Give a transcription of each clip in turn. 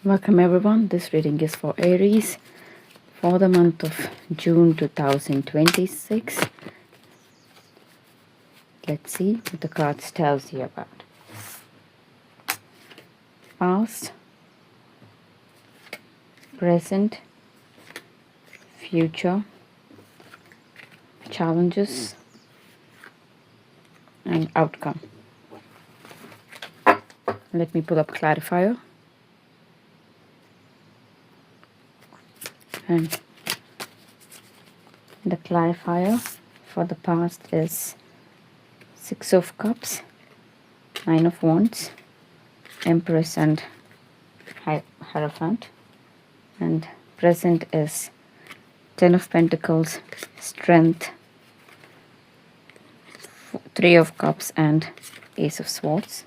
Welcome everyone. This reading is for Aries for the month of June 2026. Let's see what the cards tells you about. Past, present, future, challenges, and outcome. Let me pull up clarifier. And the clarifier for the past is Six of Cups, Nine of Wands, Empress and Hierophant. And present is Ten of Pentacles, Strength, Three of Cups, and Ace of Swords.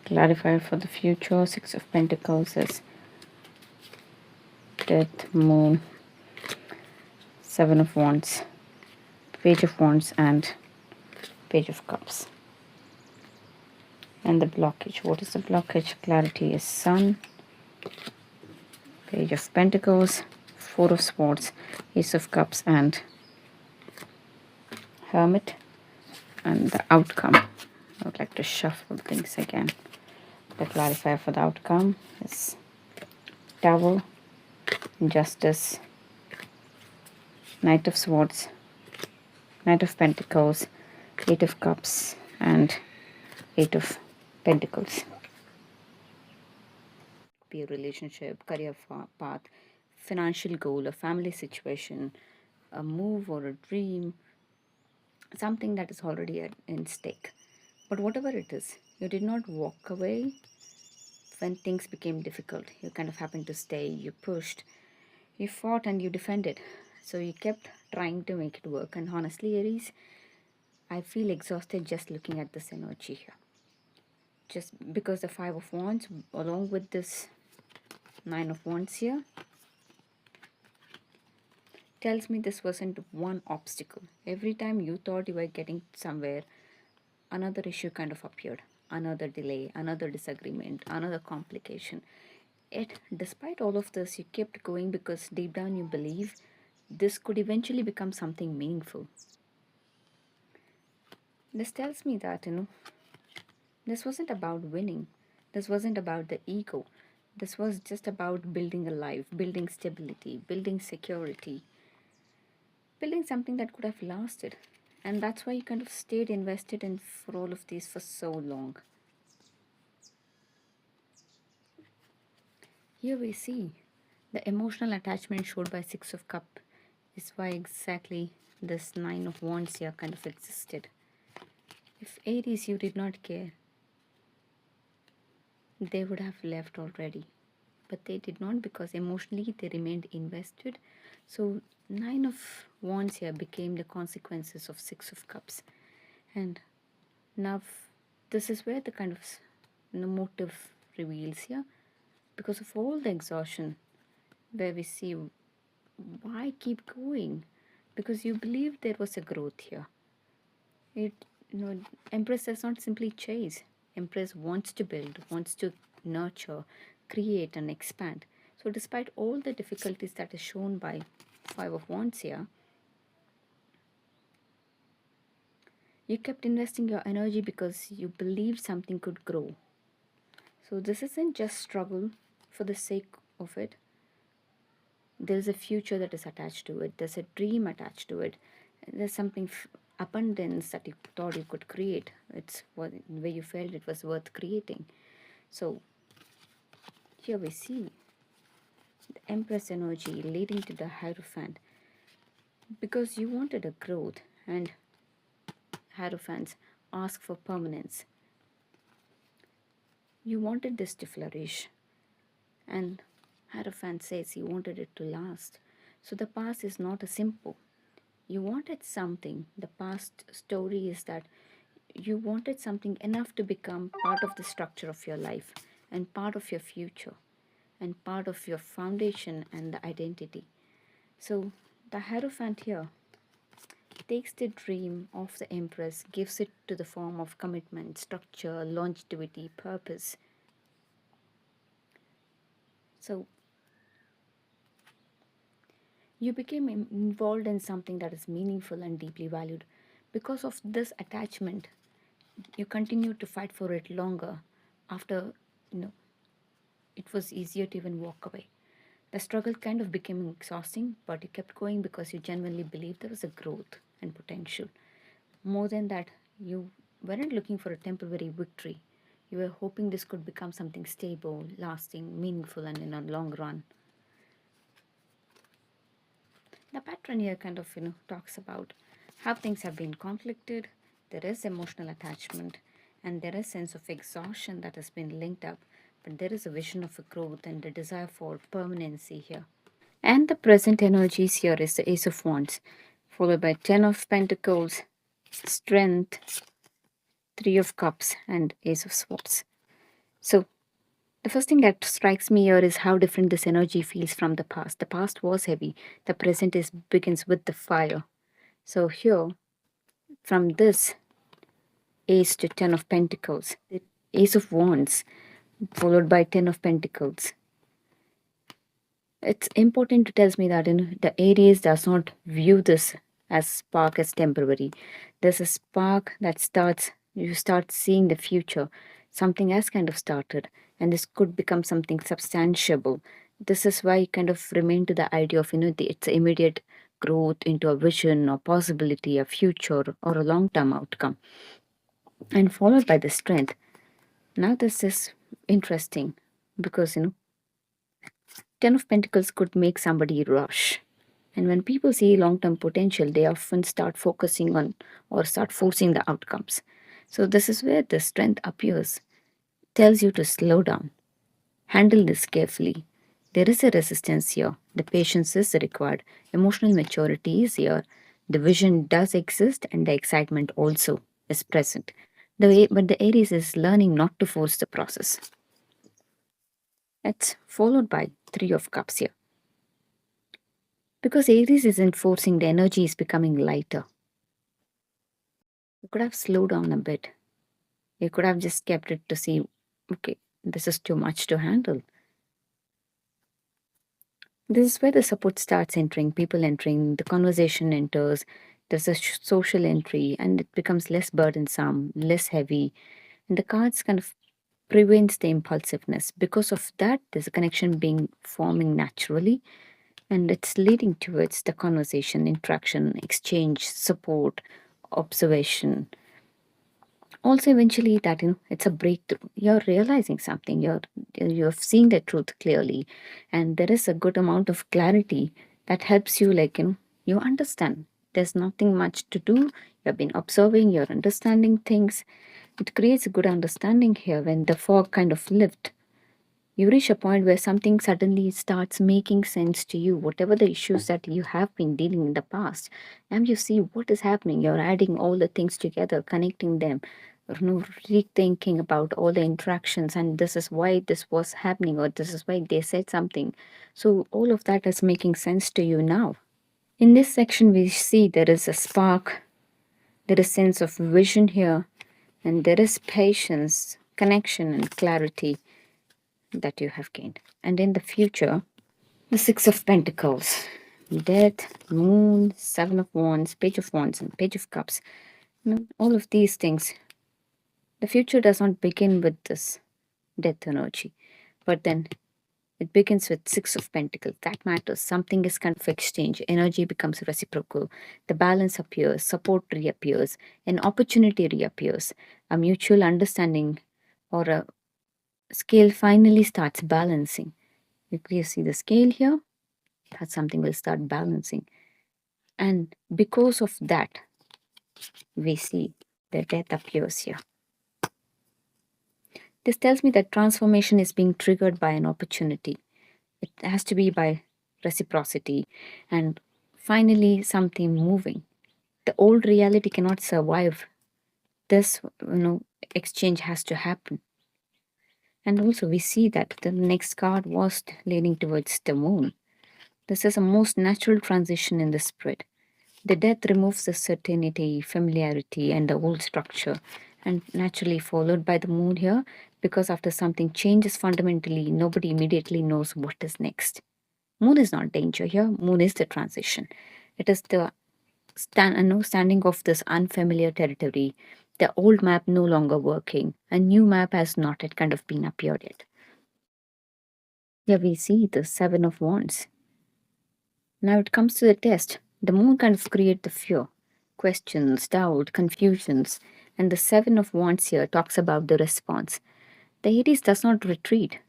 Clarifier for the future, Six of Pentacles is Death, Moon, Seven of Wands, Page of Wands, and Page of Cups. And the blockage, what is the blockage? Clarity is Sun, Page of Pentacles, Four of Swords, Ace of Cups, and Hermit. And the outcome, I would like to shuffle things again. The clarifier for the outcome is Tower, Justice, Knight of Swords, Knight of Pentacles, Eight of Cups, and Eight of Pentacles. Be a relationship, career path, financial goal, a family situation, a move or a dream, something that is already in stake. But whatever it is, you did not walk away when things became difficult. You kind of happened to stay, you pushed, you fought, and you defended. So you kept trying to make it work. And honestly, Aries, I feel exhausted just looking at this energy here. Just because the Five of Wands, along with this Nine of Wands here, tells me this wasn't one obstacle. Every time you thought you were getting somewhere, another issue kind of appeared. Another delay, another disagreement, another complication. Yet, despite all of this, you kept going because deep down you believe this could eventually become something meaningful. This tells me that, this wasn't about winning. This wasn't about the ego. This was just about building a life, building stability, building security, building something that could have lasted. And that's why you kind of stayed invested in for all of these for so long. Here we see the emotional attachment showed by Six of Cups is why exactly this Nine of Wands here kind of existed. If Aries, you did not care, they would have left already. But they did not, because emotionally they remained invested. So Nine of Wands here became the consequences of Six of Cups. And now this is where the kind of motive reveals here. Because of all the exhaustion, where we see why keep going? Because you believe there was a growth here. Empress does not simply chase. Empress wants to build, wants to nurture, create, and expand. So despite all the difficulties that is shown by Five of Wands here, you kept investing your energy because you believed something could grow. So this isn't just struggle for the sake of it. There's a future that is attached to it. There's a dream attached to it. There's something abundance that you thought you could create. It's where you felt it was worth creating. So here we see the Empress energy leading to the Hierophant, because you wanted a growth, and Hierophants ask for permanence. You wanted this to flourish, and Hierophant says he wanted it to last. So the past is not a simple. You wanted something. The past story is that you wanted something enough to become part of the structure of your life and part of your future and part of your foundation and the identity. So the Hierophant here takes the dream of the Empress, gives it to the form of commitment, structure, longevity, purpose. So you became involved in something that is meaningful and deeply valued. Because of this attachment, you continue to fight for it longer after you know it was easier to even walk away. The struggle kind of became exhausting, but you kept going because you genuinely believed there was a growth and potential. More than that, you weren't looking for a temporary victory. You were hoping this could become something stable, lasting, meaningful, and in a long run. The pattern here kind of talks about how things have been conflicted. There is emotional attachment, and there is sense of exhaustion that has been linked up, but there is a vision of a growth and a desire for permanency here. And the present energies here is the Ace of Wands, followed by Ten of Pentacles, Strength, Three of Cups, and Ace of Swords. So the first thing that strikes me here is how different this energy feels from the past. The past was heavy. The present is begins with the fire. So here, from this Ace to Ten of Pentacles, the Ace of Wands, followed by Ten of Pentacles. It's important to tell me that the Aries does not view this as spark as temporary. There's a spark that starts, you start seeing the future. Something has kind of started, and this could become something substantiable. This is why you kind of remain to the idea of, its immediate growth into a vision or possibility, a future or a long-term outcome. And followed by the strength. Now this is interesting because, Ten of Pentacles could make somebody rush. And when people see long term potential, they often start focusing on or start forcing the outcomes. So, this is where the strength appears, tells you to slow down, handle this carefully. There is a resistance here, the patience is required, emotional maturity is here, the vision does exist, and the excitement also is present. But the Aries is learning not to force the process. It's followed by Three of Cups here. Because Aries isn't forcing, the energy is becoming lighter. You could have slowed down a bit. You could have just kept it to see, okay, this is too much to handle. This is where the support starts entering, people entering, the conversation enters, there's a social entry, and it becomes less burdensome, less heavy. And the cards kind of prevents the impulsiveness. Because of that, there's a connection being forming naturally, and it's leading towards the conversation, interaction, exchange, support, observation. Also eventually that it's a breakthrough, you're realizing something, you're seeing the truth clearly, and there is a good amount of clarity that helps you, like you understand there's nothing much to do. You've been observing, you're understanding things. It creates a good understanding here. When the fog kind of lift, you reach a point where something suddenly starts making sense to you, whatever the issues that you have been dealing in the past, and you see what is happening. You're adding all the things together, connecting them, rethinking about all the interactions, and this is why this was happening, or this is why they said something. So all of that is making sense to you now. In this section, we see there is a spark, there is sense of vision here, and there is patience, connection, and clarity that you have gained. And in the future, the Six of Pentacles, Death, Moon, Seven of Wands, Page of Wands, and Page of Cups. All of these things. The future does not begin with this death energy, but then it begins with Six of Pentacles. That matters. Something is kind of exchange. Energy becomes reciprocal. The balance appears. Support reappears. An opportunity reappears. A mutual understanding or a scale finally starts balancing. If you see the scale here, that something will start balancing. And because of that, we see the death appears here. This tells me that transformation is being triggered by an opportunity. It has to be by reciprocity and finally something moving. The old reality cannot survive. This, exchange has to happen. And also we see that the next card was leaning towards the moon. This is a most natural transition in the spread. The death removes the certainty, familiarity, and the old structure, and naturally followed by the moon here, because after something changes fundamentally, nobody immediately knows what is next. Moon is not danger here, moon is the transition. It is the standing of this unfamiliar territory, the old map no longer working, a new map has not yet kind of been appeared yet. Here we see the Seven of Wands. Now it comes to the test. The moon kind of creates the fear, questions, doubt, confusions, and the Seven of Wands here talks about the response. The Aries does not retreat.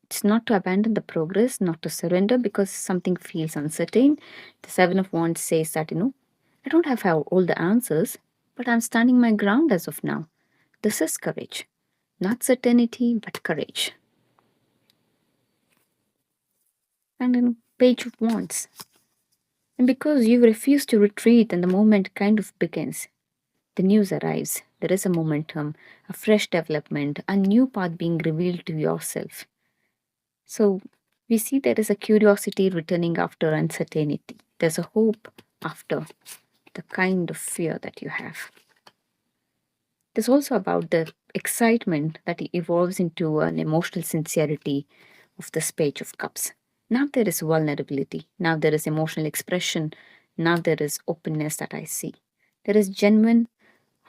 It's not to abandon the progress, not to surrender because something feels uncertain. The Seven of Wands says that, I don't have all the answers, but I'm standing my ground as of now. This is courage. Not certainty, but courage. And Page of Wands. And because you refuse to retreat and the moment kind of begins, the news arrives. There is a momentum, a fresh development, a new path being revealed to yourself. So we see there is a curiosity returning after uncertainty. There's a hope after the kind of fear that you have. There's also about the excitement that evolves into an emotional sincerity of this Page of Cups. Now there is vulnerability. Now there is emotional expression. Now there is openness that I see. There is genuine,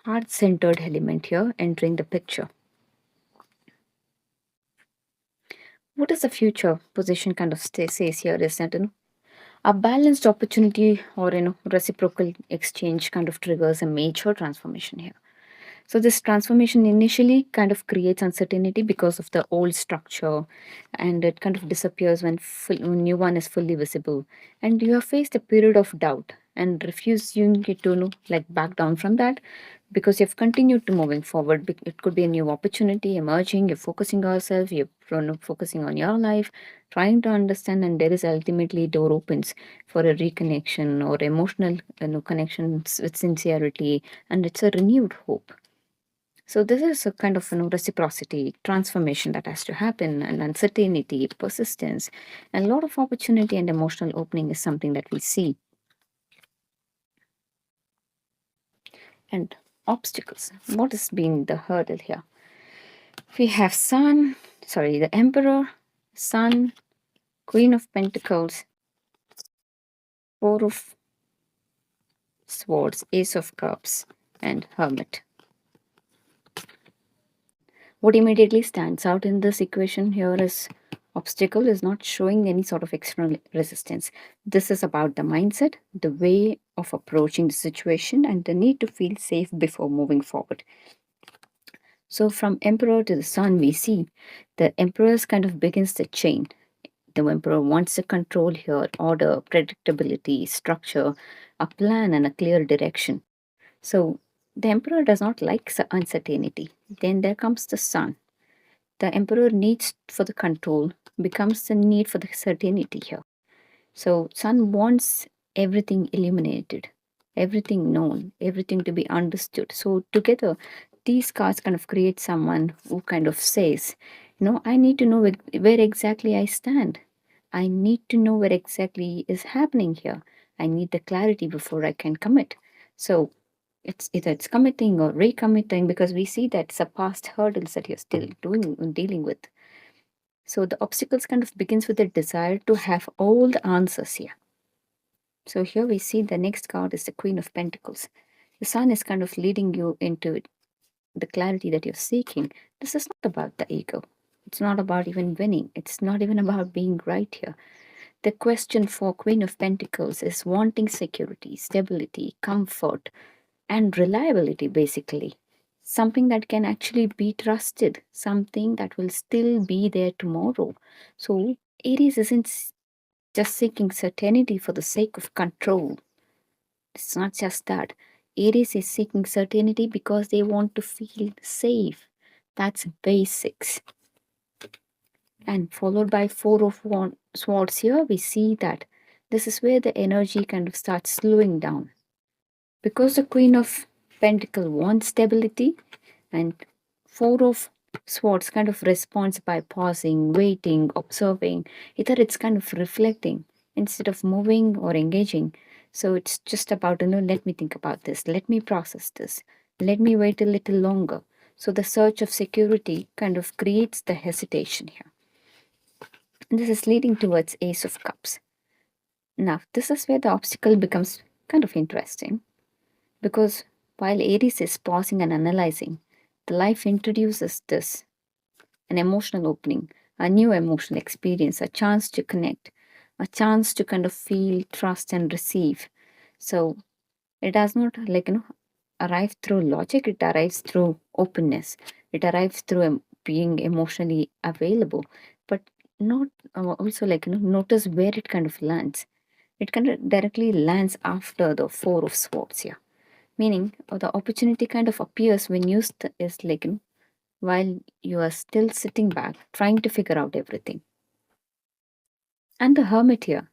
heart centered element here entering the picture. What is the future position kind of says here is that a balanced opportunity or reciprocal exchange kind of triggers a major transformation here. So this transformation initially kind of creates uncertainty because of the old structure, and it kind of disappears when new one is fully visible. And you have faced a period of doubt and refusing to like back down from that because you've continued to moving forward. It could be a new opportunity emerging. You're focusing yourself. You're focusing on your life, trying to understand, and there is ultimately door opens for a reconnection or emotional connections with sincerity, and it's a renewed hope. So this is a kind of reciprocity, transformation that has to happen, and uncertainty, persistence, and a lot of opportunity and emotional opening is something that we see. And obstacles. What has been the hurdle here? We have the Emperor, Sun, Queen of Pentacles, Four of Swords, Ace of Cups, and Hermit. What immediately stands out in this equation here is obstacle is not showing any sort of external resistance. This is about the mindset, the way of approaching the situation, and the need to feel safe before moving forward. So from Emperor to the Sun, we see the Emperor's kind of begins the chain. The Emperor wants to control here, order, predictability, structure, a plan, and a clear direction. So the Emperor does not like uncertainty. Then there comes the Sun. The Emperor needs for the control becomes the need for the certainty here. So Sun wants everything illuminated, everything known, everything to be understood. So together, these cards kind of create someone who kind of says, I need to know where exactly I stand. I need to know where exactly is happening here. I need the clarity before I can commit. So it's either it's committing or recommitting because we see that it's a past hurdles that you're still dealing with. So the obstacles kind of begins with the desire to have all the answers here. So here we see the next card is the Queen of Pentacles. The Sun is kind of leading you into the clarity that you're seeking. This is not about the ego. It's not about even winning. It's not even about being right here. The question for Queen of Pentacles is wanting security, stability, comfort, and reliability, basically. Something that can actually be trusted, something that will still be there tomorrow. So, Aries isn't just seeking certainty for the sake of control. It's not just that. Aries is seeking certainty because they want to feel safe. That's basics. And followed by Four of Swords here, we see that this is where the energy kind of starts slowing down. Because the Queen of Pentacle wants stability, and Four of Swords kind of responds by pausing, waiting, observing. Either it's kind of reflecting. instead of moving or engaging. So it's just about, let me think about this, let me process this, let me wait a little longer. So the search of security kind of creates the hesitation here. And this is leading towards Ace of Cups. Now, this is where the obstacle becomes kind of interesting, because while Aries is pausing and analyzing, the life introduces this an emotional opening, a new emotional experience, a chance to connect, a chance to kind of feel, trust, and receive. So it does not arrive through logic, it arrives through openness, it arrives through being emotionally available, but not also notice where it kind of lands. It kind of directly lands after the Four of Swords here, meaning the opportunity kind of appears when used is while you are still sitting back trying to figure out everything. And the Hermit here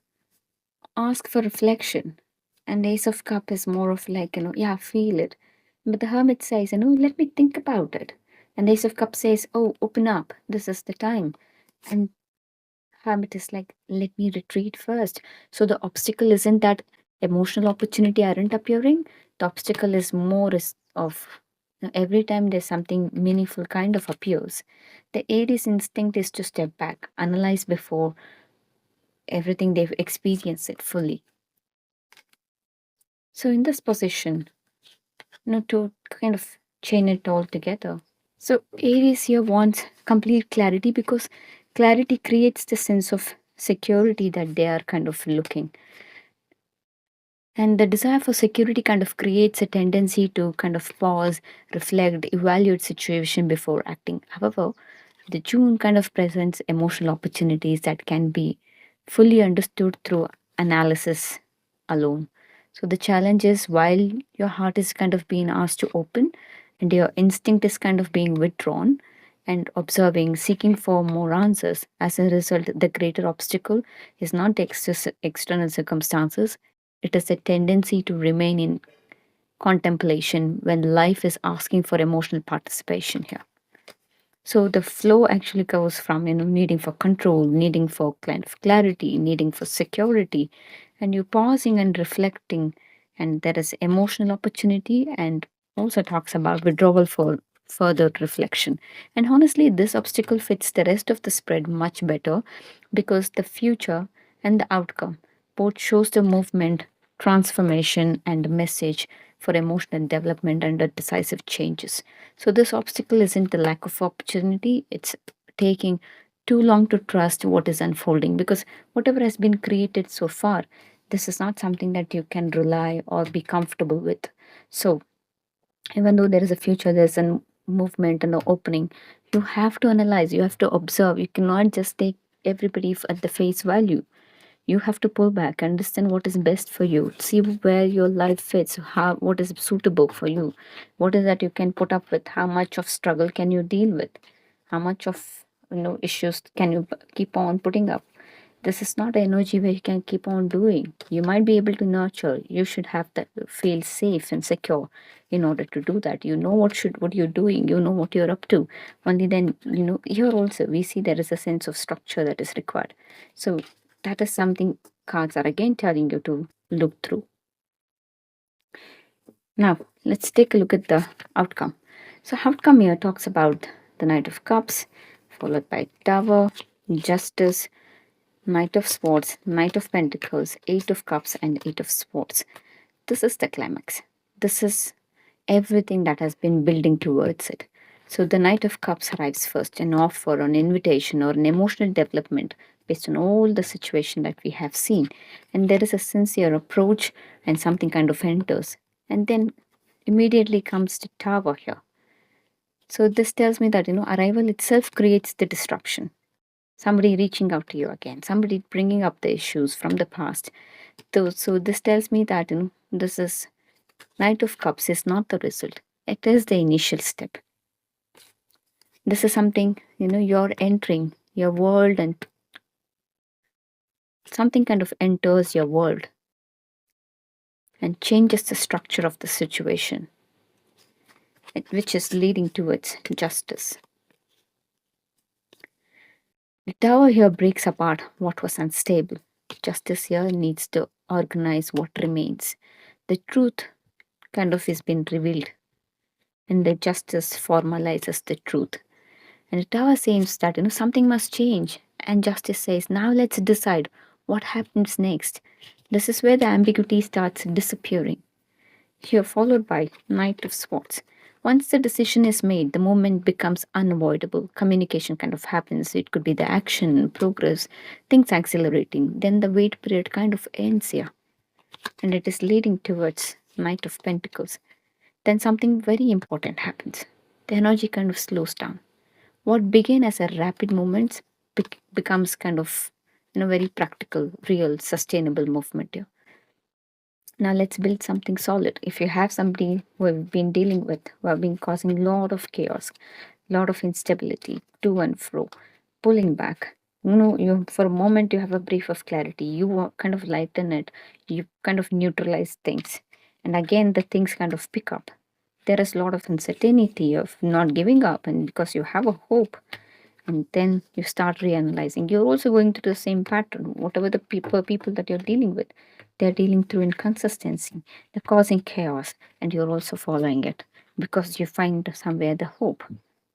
ask for reflection, and Ace of Cup is more of yeah, feel it. But the Hermit says, let me think about it. And Ace of Cup says, oh, open up, this is the time. And Hermit is like, let me retreat first. So the obstacle isn't that emotional opportunity aren't appearing. The obstacle is more of every time there's something meaningful kind of appears, the Aries instinct is to step back, analyze before everything they've experienced it fully. So in this position, to kind of chain it all together. So Aries here wants complete clarity, because clarity creates the sense of security that they are kind of looking. And the desire for security kind of creates a tendency to kind of pause, reflect, evaluate situation before acting. However, the June kind of presents emotional opportunities that can be fully understood through analysis alone. So the challenge is, while your heart is kind of being asked to open and your instinct is kind of being withdrawn and observing, seeking for more answers, as a result, the greater obstacle is not the external circumstances, it is a tendency to remain in contemplation when life is asking for emotional participation here. So the flow actually goes from, needing for control, needing for kind of clarity, needing for security, and you pausing and reflecting, and there is emotional opportunity, and also talks about withdrawal for further reflection. And honestly, this obstacle fits the rest of the spread much better, because the future and the outcome both shows the movement, transformation, and message for emotional development and the decisive changes. So this obstacle isn't the lack of opportunity, it's taking too long to trust what is unfolding, because whatever has been created so far, this is not something that you can rely or be comfortable with. So even though there is a future, there's a movement and an opening, you have to analyze, you have to observe, you cannot just take everybody at the face value. You have to pull back, understand what is best for you, see where your life fits, how what is suitable for you, what is that you can put up with, how much of struggle can you deal with, how much of issues can you keep on putting up. This is not energy where you can keep on doing. You might be able to nurture, you should have that feel safe and secure. In order to do that, you know what you're doing, you know what you're up to. Only then, here also we see there is a sense of structure that is required. So that is something cards are again telling you to look through. Now let's take a look at the outcome. So outcome here talks about the Knight of Cups, followed by Tower, Justice, Knight of Swords, Knight of Pentacles, Eight of Cups, and Eight of Swords. This is the climax. This is everything that has been building towards it. So the Knight of Cups arrives first, an offer, an invitation, or an emotional development based on all the situation that we have seen. And there is a sincere approach, and something kind of enters. And then immediately comes the Tower here. So this tells me that, arrival itself creates the disruption. Somebody reaching out to you again, somebody bringing up the issues from the past. So this tells me that, this is Knight of Cups is not the result. It is the initial step. This is something, you're entering your world, and something kind of enters your world and changes the structure of the situation, which is leading towards justice. The Tower here breaks apart what was unstable. Justice here needs to organize what remains. The truth kind of is been revealed, and the justice formalizes the truth. And the tower seems that something must change, and justice says, now let's decide what happens next. This is where the ambiguity starts disappearing. Here, followed by Knight of Swords. Once the decision is made, the movement becomes unavoidable. Communication kind of happens. It could be the action, progress, things accelerating. Then the wait period kind of ends here, and it is leading towards Knight of Pentacles. Then something very important happens. The energy kind of slows down. What began as a rapid movement becomes kind of very practical, real, sustainable movement here. Now let's build something solid. If you have somebody who have been dealing with, who have been causing a lot of chaos, lot of instability, to and fro, pulling back. You for a moment you have a brief of clarity. You kind of lighten it. You kind of neutralize things, and again the things kind of pick up. There is a lot of uncertainty of not giving up, and because you have a hope, and then you start reanalyzing. You're also going through the same pattern. Whatever the people that you're dealing with, they're dealing through inconsistency. They're causing chaos, and you're also following it because you find somewhere the hope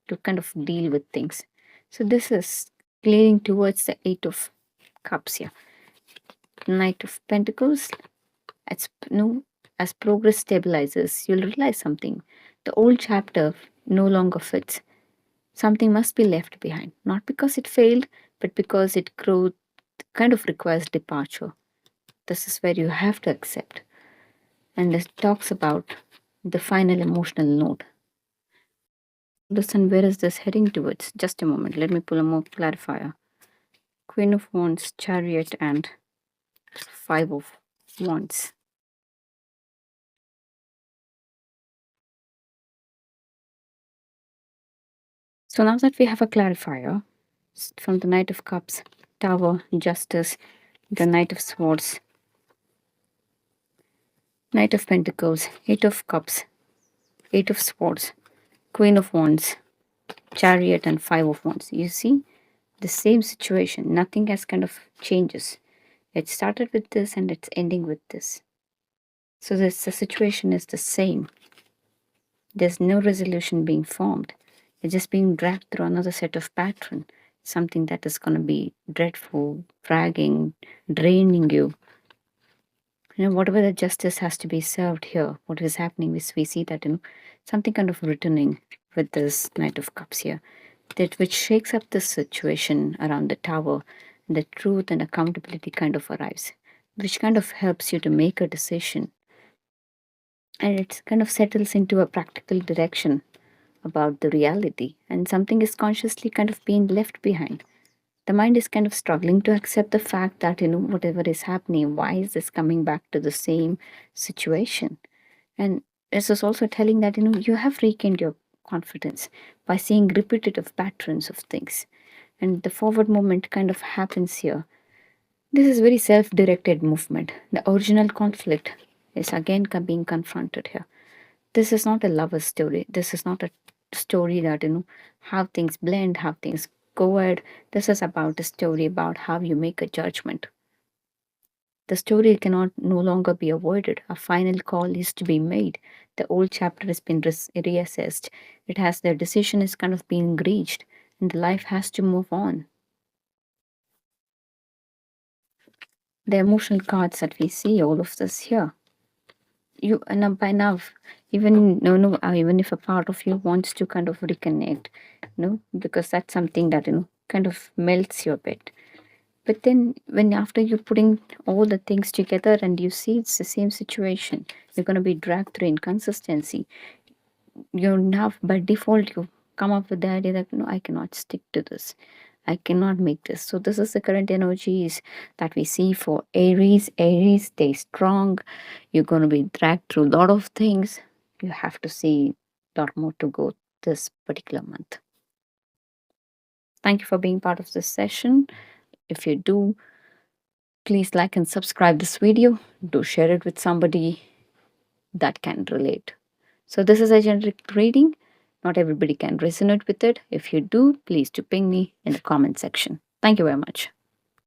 to kind of deal with things. So this is leading towards the Eight of Cups here. Knight of Pentacles. As as progress stabilizes, you'll realize something. The old chapter no longer fits. Something must be left behind, not because it failed, but because it growth kind of requires departure. This is where you have to accept. And it talks about the final emotional note. Listen, where is this heading towards? Just a moment. Let me pull a more clarifier. Queen of Wands, Chariot, and Five of Wands. So now that we have a clarifier from the Knight of Cups, Tower, Justice, the Knight of Swords, Knight of Pentacles, Eight of Cups, Eight of Swords, Queen of Wands, Chariot, and Five of Wands. You see, the same situation. Nothing has kind of changes. It started with this and it's ending with this. So the situation is the same. There's no resolution being formed. It's just being dragged through another set of pattern. Something that is going to be dreadful, dragging, draining you. Whatever the justice has to be served here, what is happening is we see that, something kind of returning with this Knight of Cups here, that which shakes up the situation around the tower, and the truth and accountability kind of arrives, which kind of helps you to make a decision. And it kind of settles into a practical direction about the reality, and something is consciously kind of being left behind. The mind is kind of struggling to accept the fact that, whatever is happening, why is this coming back to the same situation? And this is also telling that, you have regained your confidence by seeing repetitive patterns of things. And the forward movement kind of happens here. This is very self-directed movement. The original conflict is again being confronted here. This is not a lover's story. This is not a story that, how things blend, how things go ahead. This is about a story about how you make a judgment. The story cannot no longer be avoided. A final call is to be made. The old chapter has been reassessed. It has the decision is kind of being reached, and the life has to move on. The emotional cards that we see, all of this here. You and by now, even even if a part of you wants to kind of reconnect, because that's something that kind of melts you a bit. But then when after you're putting all the things together and you see it's the same situation, you're going to be dragged through inconsistency. You're now by default you come up with the idea that no, I cannot stick to this. I cannot make this. So this is the current energies that we see for Aries. Aries, stay strong. You're going to be dragged through a lot of things. You have to see a lot more to go this particular month. Thank you for being part of this session. If you do, please like and subscribe this video. Do share it with somebody that can relate. So this is a generic reading. Not everybody can resonate with it. If you do, please do ping me in the comment section. Thank you very much.